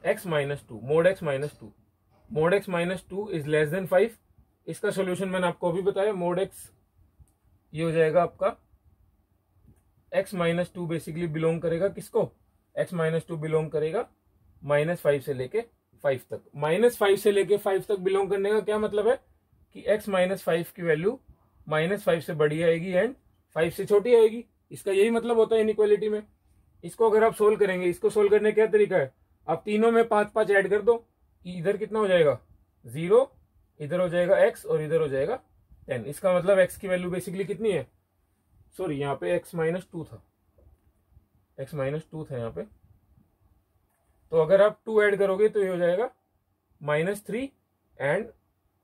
x - 2, mode x - 2, mode x - 2 is less then 5। इसका सॉल्यूशन मैंने आपको अभी बताया, मोड x ये हो जाएगा आपका x - 2 बेसिकली बिलोंग करेगा किसको, x - 2 बिलोंग करेगा -5 से लेके 5 तक। -5 से लेके 5 तक बिलोंग करने का क्या मतलब है कि x - 5 की वैल्यू -5 से बड़ी आएगी एंड 5 से छोटी आएगी। इसका यही मतलब होता है इनइक्वालिटी में। इसको अगर आप सोल्व करेंगे, इसको सोल्व करने का क्या तरीका है, आप तीनों में 5-5 ऐड कर दो कि इधर कितना हो जाएगा 0, इधर हो जाएगा x और इधर हो जाएगा 10। इसका मतलब x की वैल्यू बेसिकली कितनी है, सॉरी यहाँ पे x - 2 था, x - 2 था यहाँ पे। तो अगर आप 2 ऐड करोगे तो ये हो जाएगा -3 एंड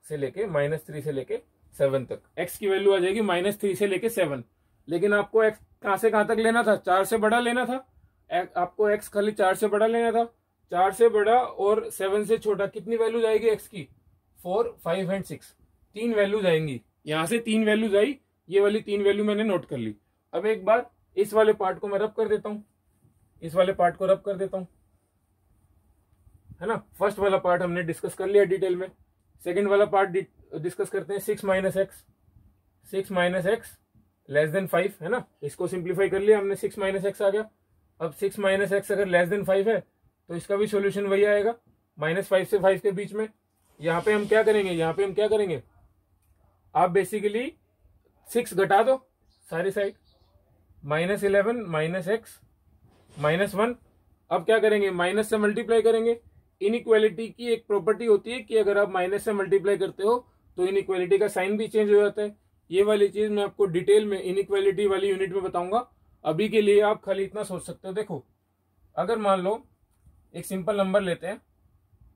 से लेके -3 से लेके 7 तक। x की वैल्यू आ जाएगी -3 से लेके 7। लेकिन आपको x कहां से कहां तक लेना था, 4 से बड़ा लेना था। आपको x खाली 4 से बड़ा लेना था। 4 से बड़ा और 7 से छोटा कितनी वैल्यूज आएगी x की, 4, 5 एंड 6, 3 वैल्यूज आएंगी। यहां से 3 वैल्यूज आई, ये वाली 3 वैल्यू मैंने नोट कर ली। अब एक बार इस वाले पार्ट को मैं रब कर देता हूं, इस वाले पार्ट को रब कर देता हूं, है ना। फर्स्ट वाला पार्ट हमने डिस्कस कर लिया डिटेल में। सेकंड वाला पार्ट डिस्कस करते हैं। 6 - x, 6 - x लेस देन 5, है ना। इसको सिंप्लीफाई कर लिया हमने, 6 - x आ गया। अब 6 - x अगर लेस देन 5 है तो इसका भी सॉल्यूशन वही आएगा, -5 से 5 के बीच में। यहाँ पे हम क्या करेंगे, यहाँ पे हम क्या करेंगे, आप बेसिकली 6 घटा दो सारी साइड, -11 माइनस एक्स माइनस 1। अब क्या करेंगे, माइनस से मल्टीप्लाई करेंगे। इनइक्वालिटी की एक प्रॉपर्टी होती है कि अगर आप माइनस से मल्टीप्लाई करते हो तो इनइक्वालिटी का साइन भी चेंज हो जाता है। ये वाली चीज मैं आपको डिटेल में इनइक्वालिटी वाली यूनिट में बताऊंगा। अभी के लिए आप खाली इतना सोच सकते हो। देखो, अगर मान लो एक सिंपल नंबर लेते हैं,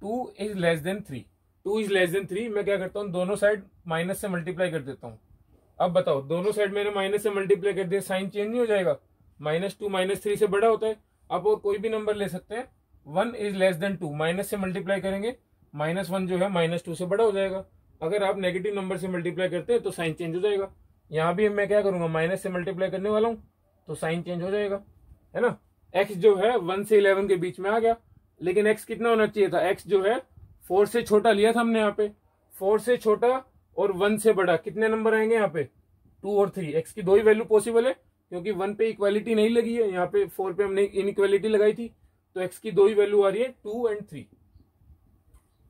2 is less then 3। 2 is less then 3, मैं क्या करता हूँ, दोनों साइड माइनस से मल्टीप्लाई कर देता हूँ। अब बताओ, दोनों साइड मैंने माइनस से मल्टीप्लाई कर दिया, साइन चेंज नहीं हो जाएगा? -2 -3 से बड़ा होता है। आप और कोई भी नंबर ले सकते हैं। 1 इज लेस देन 2, माइनस से मल्टीप्लाई करेंगे, -1 जो है -2 से बड़ा हो जाएगा। अगर आप नेगेटिव नंबर से मल्टीप्लाई करते हैं तो साइन चेंज हो जाएगा। यहाँ भी मैं क्या करूंगा, माइनस से मल्टीप्लाई करने वाला हूँ तो साइन चेंज हो जाएगा, है ना। एक्स जो है 1 से 11 के बीच में आ गया, लेकिन एक्स कितना होना चाहिए था, एक्स जो है 4 से छोटा लिया था हमने यहाँ पे। 4 से छोटा और 1 से बड़ा कितने नंबर आएंगे यहाँ पे, 2 और 3। एक्स की दो ही वैल्यू पॉसिबल है, क्योंकि 1 पे इक्वालिटी नहीं लगी है, यहाँ पे 4 पे हमने इनइक्वालिटी लगाई थी। तो एक्स की दो ही वैल्यू आ रही है, 2 एंड 3।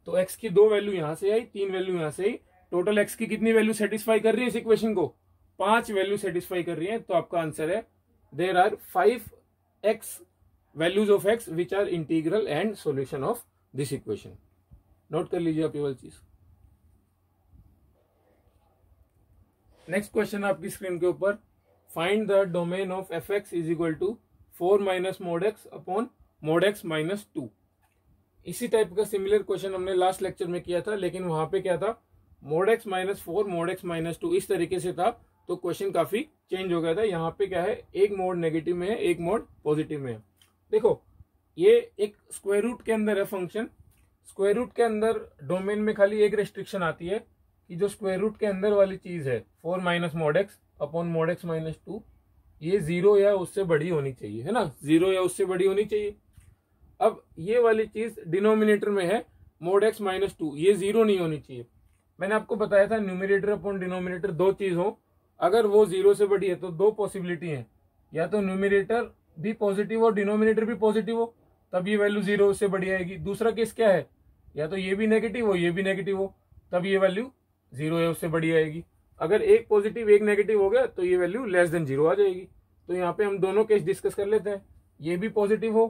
तो एक्स की 2 वैल्यू यहां से आई, 3 वैल्यू यहां से आई। टोटल एक्स की कितनी वैल्यू सेटिस्फाई कर रही है इस इक्वेशन को, 5 वैल्यू सेटिस्फाई कर रही है। तो आपका आंसर है there are 5 x values of x which are integral and solution of this equation. Note कर लीजिए आप ये वाली चीज। नेक्स्ट क्वेश्चन आपकी स्क्रीन के ऊपर, find the domain of f x is equal to 4 minus mod x upon mod x minus 2। इसी टाइप का सिमिलर क्वेश्चन हमने लास्ट लेक्चर में किया था, लेकिन वहां पे क्या था, mod x minus 4 mod x minus 2 इस तरीके से था, तो क्वेश्चन काफी चेंज हो गया था। यहाँ पे क्या है, एक मोड नेगेटिव में है, एक मोड पॉजिटिव में है। देखो, ये एक स्क्वायर रूट के अंदर है फंक्शन। स्क्वायर रूट के अंदर डोमेन में खाली एक रेस्ट्रिक्शन आती है कि जो स्क्वायर रूट के अंदर वाली चीज है 4 minus mod x upon mod x minus 2, ये 0 या उससे बड़ी होनी चाहिए, है ना, 0 या उससे बड़ी होनी चाहिए। अब ये वाली चीज डिनोमिनेटर में है मोड एक्स माइनस 2, ये 0 नहीं होनी चाहिए। मैंने आपको बताया था न्यूमिनेटर अपॉन डिनोमिनेटर दो चीज हो, अगर वो 0 से बड़ी है तो दो पॉसिबिलिटी है, या तो न्यूमिनेटर भी पॉजिटिव हो डिनोमिनेटर भी पॉजिटिव हो, तब ये वैल्यू 0 से बड़ी आएगी। दूसरा केस क्या है, या तो ये भी नेगेटिव हो ये भी नेगेटिव हो, तब ये वैल्यू 0 या उससे बड़ी आएगी। अगर एक पॉजिटिव एक नेगेटिव हो गया तो ये वैल्यू लेस देन 0 आ जाएगी। तो यहाँ पे हम दोनों केस डिस्कस कर लेते हैं। ये भी पॉजिटिव हो,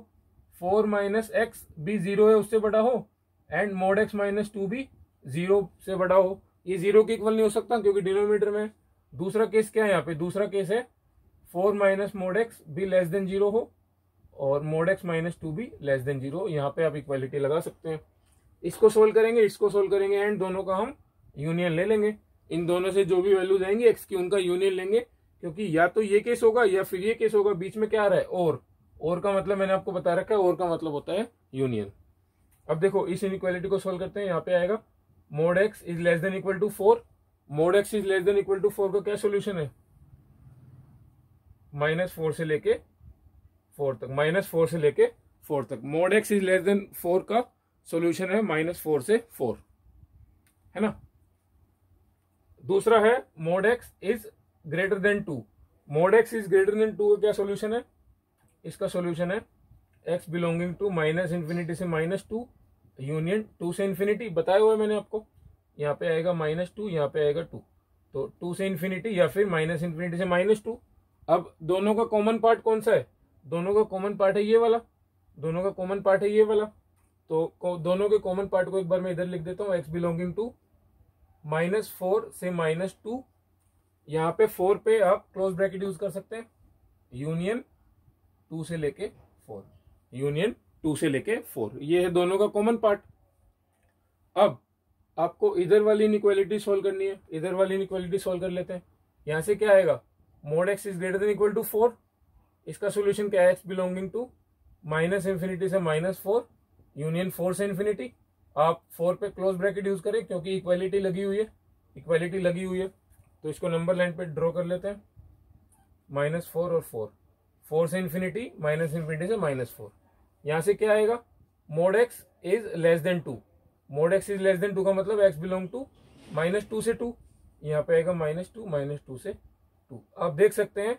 4 माइनस एक्स भी 0 है उससे बड़ा हो, एंड मोड एक्स माइनस 2 भी 0 से बड़ा हो। ये 0 के इक्वल नहीं हो सकता क्योंकि डिनोमिनेटर में है। दूसरा केस क्या है, यहाँ पे दूसरा केस है 4 माइनस मोड एक्स भी लेस देन 0 हो और मोड एक्स माइनस 2 भी लेस देन 0 हो। यहाँ पे आप इक्वालिटी लगा सकते हैं। इसको सोल्व करेंगे, इसको सोल्व करेंगे, एंड दोनों का हम यूनियन ले लेंगे। इन दोनों से जो भी वैल्यूज आएंगे एक्स की, उनका यूनियन लेंगे, क्योंकि या तो ये केस होगा या फिर ये केस होगा। बीच में क्या आ रहा है, और का मतलब मैंने आपको बता रखा है, और का मतलब होता है यूनियन। अब देखो, इस इनइक्वालिटी को सोल्व करते हैं। यहाँ पे आएगा mod x is less than equal to 4। Mod x is less than equal to 4 का क्या सोल्यूशन है, -4 से लेके 4 तक, -4 से लेके 4 तक। Mode x is less then 4 का सोल्यूशन है -4 से 4, है ना। दूसरा है mode x is greater then 2। Mode x is greater then 2 का क्या सोल्यूशन है, इसका सोल्यूशन है एक्स बिलोंगिंग टू -∞ से -2 यूनियन 2 से इन्फिनिटी। बताया हुआ है मैंने आपको। यहाँ पे आएगा -2, यहाँ पे आएगा 2, तो 2 से इन्फिनिटी या फिर -∞ से -2। अब दोनों का कॉमन पार्ट कौन सा है, दोनों का कॉमन पार्ट है ये वाला, दोनों का कॉमन पार्ट है ये वाला। तो दोनों के कॉमन पार्ट को एक बार मैं इधर लिख देता हूँ, एक्स बिलोंगिंग टू -4 से -2। यहाँ पे 4 पे आप क्लोज ब्रैकेट यूज कर सकते हैं, यूनियन 2 से लेके 4, यूनियन 2 से लेके 4, ये है दोनों का कॉमन पार्ट। अब आपको इधर वाली इनइक्वालिटी सोल्व करनी है, इधर वाली इनइक्वालिटी सोल्व कर लेते हैं। यहां से क्या आएगा, mod x is greater than equal to 4, इसका सोल्यूशन क्या है, एक्स बिलोंगिंग टू -∞ से -4 यूनियन 4 से इन्फिनिटी। आप 4 पे क्लोज ब्रैकेट यूज करें क्योंकि इक्वालिटी लगी हुई है, इक्वालिटी लगी हुई है। तो इसको नंबर लाइन पे ड्रॉ कर लेते हैं, -4 और 4, 4 से इन्फिनिटी, -∞ से -4। यहां से क्या आएगा, mod x is less then 2। Mode x is less then 2 का मतलब एक्स बिलोंग टू -2 से 2, यहाँ पे आएगा -2 से 2। आप देख सकते हैं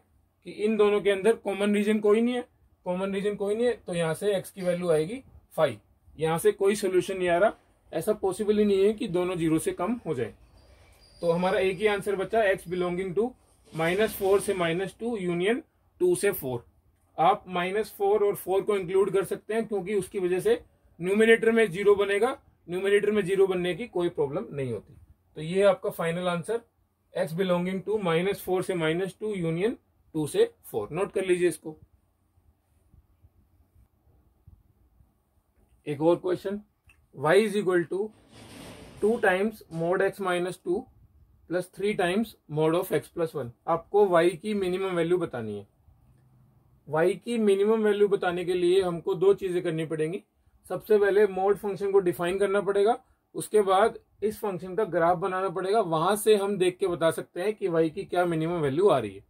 कि इन दोनों के अंदर कॉमन रीजन कोई नहीं है, कॉमन रीजन कोई नहीं है, तो यहाँ से एक्स की वैल्यू आएगी 5। यहाँ से कोई सोल्यूशन नहीं आ रहा, ऐसा पॉसिबल ही नहीं है कि दोनों 0 से कम हो जाए। तो हमारा एक ही आंसर बचा, एक्स बिलोंगिंग टू -4 से -2 यूनियन 2 से 4। आप -4 और 4 को इंक्लूड कर सकते हैं क्योंकि उसकी वजह से न्यूमिनेटर में 0 बनेगा, न्यूमिनेटर में 0 बनने की कोई प्रॉब्लम नहीं होती। तो ये आपका final answer x belonging to -4 से -2 यूनियन 2 से 4। नोट कर लीजिए इसको। एक और question, y is equal to 2 times mod x -2 plus 3 times mod of x plus 1। आपको y की मिनिमम वैल्यू बतानी है। y की मिनिमम वैल्यू बताने के लिए हमको दो चीजें करनी पड़ेंगी। सबसे पहले मोड फंक्शन को डिफाइन करना पड़ेगा, उसके बाद इस फंक्शन का ग्राफ बनाना पड़ेगा। वहां से हम देख के बता सकते हैं कि y की क्या मिनिमम वैल्यू आ रही है।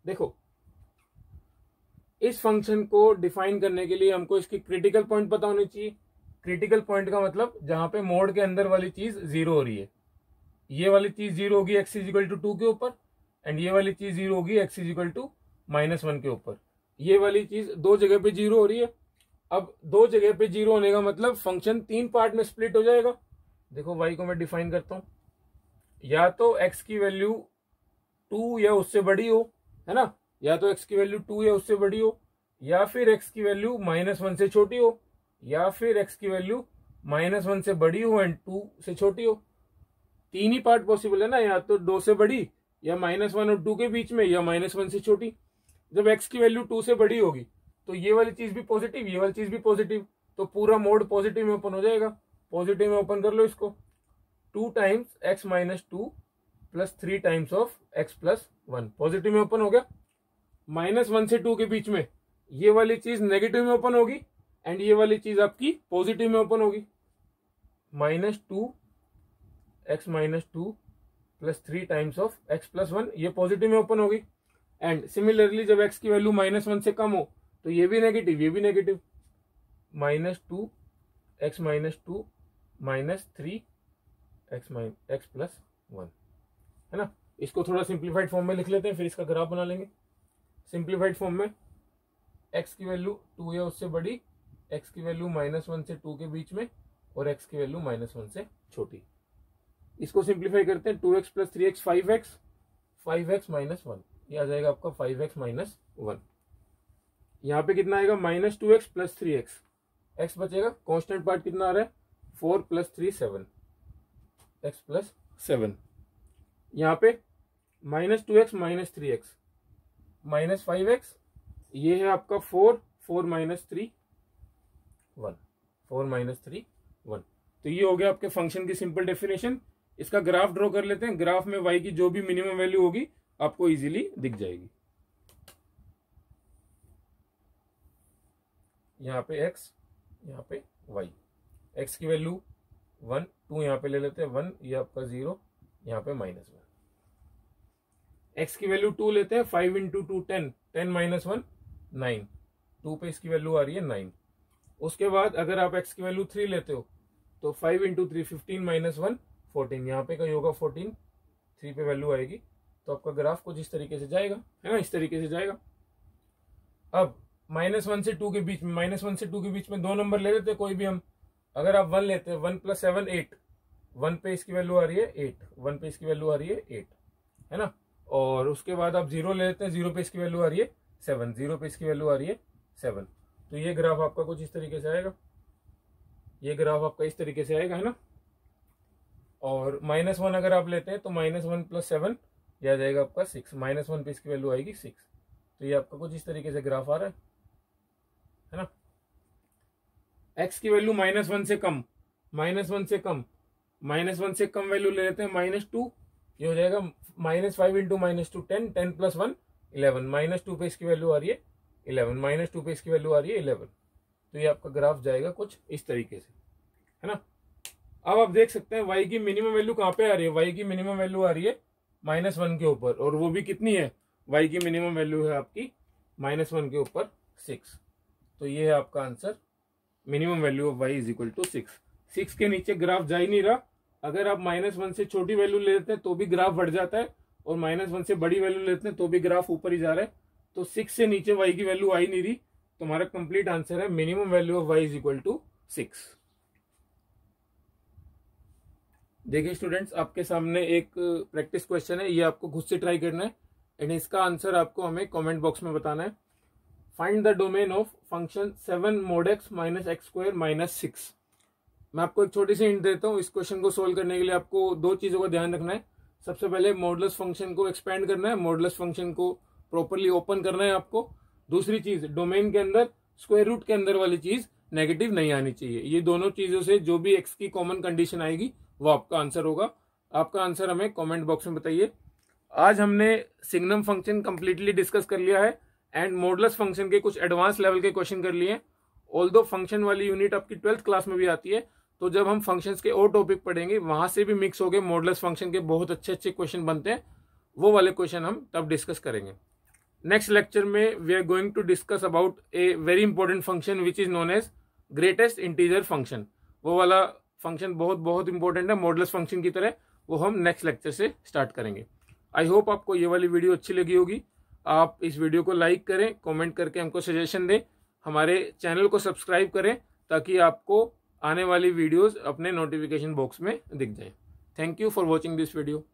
देखो, इस फंक्शन को डिफाइन करने के लिए हमको इसकी क्रिटिकल पॉइंट पता होनी चाहिए। क्रिटिकल पॉइंट का मतलब जहां पे मोड के अंदर वाली चीज 0 हो रही है। ये वाली चीज 0 होगी x इज इक्वल टू 2 के ऊपर, एंड ये वाली चीज 0 होगी x इज इक्वल टू -1 के ऊपर। ये वाली चीज दो जगह पे 0 हो रही है। अब दो जगह पे 0 होने का मतलब फंक्शन 3 पार्ट में स्प्लिट हो जाएगा। देखो y को मैं डिफाइन करता हूं, या तो x की वैल्यू 2 या उससे बड़ी हो, है ना, या तो x की वैल्यू 2 या उससे बड़ी हो, या फिर x की वैल्यू -1 से छोटी हो, या फिर x की वैल्यू -1 से बड़ी हो एंड 2 से छोटी हो। तीन ही पार्ट पॉसिबल है ना, या तो 2 से बड़ी, या -1 और 2 के बीच में, या -1 से छोटी। जब x की वैल्यू 2 से बड़ी होगी तो ये वाली चीज भी पॉजिटिव, ये वाली चीज भी पॉजिटिव, तो पूरा मोड पॉजिटिव में ओपन हो जाएगा। पॉजिटिव में ओपन कर लो इसको। 2 times x -2 plus 3 times of x plus 1 positive में ओपन हो गया। -1 से 2 के बीच में ये वाली चीज नेगेटिव में ओपन होगी एंड ये वाली चीज आपकी पॉजिटिव में ओपन होगी। -2 x -2 plus 3 times of x plus 1 ये पॉजिटिव में ओपन होगी। एंड सिमिलरली जब x की वैल्यू -1 से कम हो तो ये भी नेगेटिव, ये भी नेगेटिव। -2 x -2 -3 x प्लस 1, है ना। इसको थोड़ा सिंप्लीफाइड फॉर्म में लिख लेते हैं, फिर इसका ग्राफ बना लेंगे। सिंप्लीफाइड फॉर्म में x की वैल्यू 2 या उससे बड़ी, x की वैल्यू -1 से 2 के बीच में, और x की वैल्यू -1 से छोटी। इसको सिंप्लीफाई करते हैं। 2x plus 3x 5x, 5x -1, ये आ जाएगा आपका 5x -1। यहाँ पे कितना आएगा -2x प्लस 3x, x बचेगा, कांस्टेंट पार्ट कितना आ रहा है 4 प्लस 3 7, x प्लस 7। यहाँ पे -2x -3x -5x, ये है आपका 4 4 -3 1, 4 -3 1। तो ये हो गया आपके फंक्शन की सिंपल डेफिनेशन। इसका ग्राफ ड्रॉ कर लेते हैं। ग्राफ में y की जो भी मिनिमम वैल्यू होगी आपको इजीली दिख जाएगी। यहाँ पे x, यहाँ पे y। x की वैल्यू 1, 2 यहाँ पे ले लेते हैं 1, ये आपका 0, यहाँ पे -1। x की वैल्यू 2 लेते हैं, 5 इंटू 2 10, 10 -1 9, 2 पे इसकी वैल्यू आ रही है 9। उसके बाद अगर आप x की वैल्यू 3 लेते हो तो 5 इंटू 3 15 -1 14, यहाँ पे का होगा 14, 3 पे वैल्यू आएगी। तो आपका ग्राफ कुछ इस तरीके से जाएगा, है ना, इस तरीके से जाएगा। अब -1 से 2 के बीच में, -1 से 2 के बीच में दो नंबर ले लेते हैं कोई भी हम। अगर आप 1 लेते हैं, 1 प्लस 7 8, 1 पे इसकी वैल्यू आ रही है 8, 1 पे इसकी वैल्यू आ रही है 8, है ना। और उसके बाद आप 0 ले लेते हैं, 0 पे इसकी वैल्यू आ रही है 7, 0 पे इसकी वैल्यू आ रही है 7। तो ये ग्राफ आपका कुछ इस तरीके से आएगा, ये ग्राफ आपका इस तरीके से आएगा, है ना। और -1 अगर आप लेते हैं तो -1 प्लस 7 यह आ जाएगा आपका 6, -1 पे इसकी वैल्यू आएगी 6। तो ये आपका कुछ इस तरीके से ग्राफ आ रहा है ना। x की वैल्यू -1 से कम, -1 से कम, -1 से कम वैल्यू ले लेते हैं -2, ये हो जाएगा -5 इंटू -2 10, 10 प्लस 1 11, -2 पे इसकी वैल्यू आ रही है 11, -2 पे इसकी वैल्यू आ रही है 11। तो ये आपका ग्राफ जाएगा कुछ इस तरीके से, है ना। अब आप देख सकते हैं y की मिनिमम वैल्यू कहाँ पे आ रही है। y की मिनिमम वैल्यू आ रही है -1 के ऊपर, और वो भी कितनी है, y की मिनिमम वैल्यू है आपकी -1 के ऊपर 6। तो ये है आपका answer, minimum value of y is equal to 6। 6 के नीचे ग्राफ जा ही नहीं रहा। अगर आप -1 से छोटी वैल्यू लेते हैं तो भी ग्राफ बढ़ जाता है, और -1 से बड़ी वैल्यू लेते हैं तो भी ग्राफ ऊपर ही जा रहा है। तो 6 से नीचे y की वैल्यू आ ही नहीं रही। तो हमारा कंप्लीट आंसर है minimum value of y is equal to 6। देखिए स्टूडेंट्स, आपके सामने एक प्रैक्टिस क्वेश्चन है, ये आपको खुद से ट्राई करना है एंड इसका आंसर आपको हमें कमेंट बॉक्स में बताना है। Find the domain of function 7 mod x minus x square minus 6। मैं आपको एक छोटी सी हिंट देता हूँ। इस क्वेश्चन को सोल्व करने के लिए आपको दो चीजों का ध्यान रखना है। सबसे पहले मॉडुलस फंक्शन को एक्सपेंड करना है, मॉडुलस फंक्शन को प्रॉपरली ओपन करना है आपको। दूसरी चीज, डोमेन के अंदर स्क्वायर रूट के अंदर वाली चीज नेगेटिव नहीं आनी चाहिए। ये दोनों चीजों से जो भी एक्स की कॉमन कंडीशन आएगी वो आपका आंसर होगा। आपका आंसर हमें कमेंट बॉक्स में बताइए। आज हमने सिग्नम फंक्शन कंप्लीटली डिस्कस कर लिया है एंड मॉडुलस फंक्शन के कुछ एडवांस लेवल के क्वेश्चन कर लिए। ऑल्दो फंक्शन वाली यूनिट आपकी 12th क्लास में भी आती है, तो जब हम फंक्शंस के और टॉपिक पढ़ेंगे वहां से भी मिक्स हो गए मॉडुलस फंक्शन के बहुत अच्छे अच्छे क्वेश्चन बनते हैं। वो वाले क्वेश्चन हम तब डिस्कस करेंगे। नेक्स्ट लेक्चर में we are going to discuss about a very important function which is known as greatest integer function. वो वाला फंक्शन बहुत बहुत इंपॉर्टेंट है मॉडुलस फंक्शन की तरह। वो हम नेक्स्ट लेक्चर से स्टार्ट करेंगे। आई होप आपको ये वाली वीडियो अच्छी लगी होगी। आप इस वीडियो को लाइक करें, कमेंट करके हमको सजेशन दें, हमारे चैनल को सब्सक्राइब करें ताकि आपको आने वाली वीडियोस अपने नोटिफिकेशन बॉक्स में दिख जाए। Thank you for watching this video.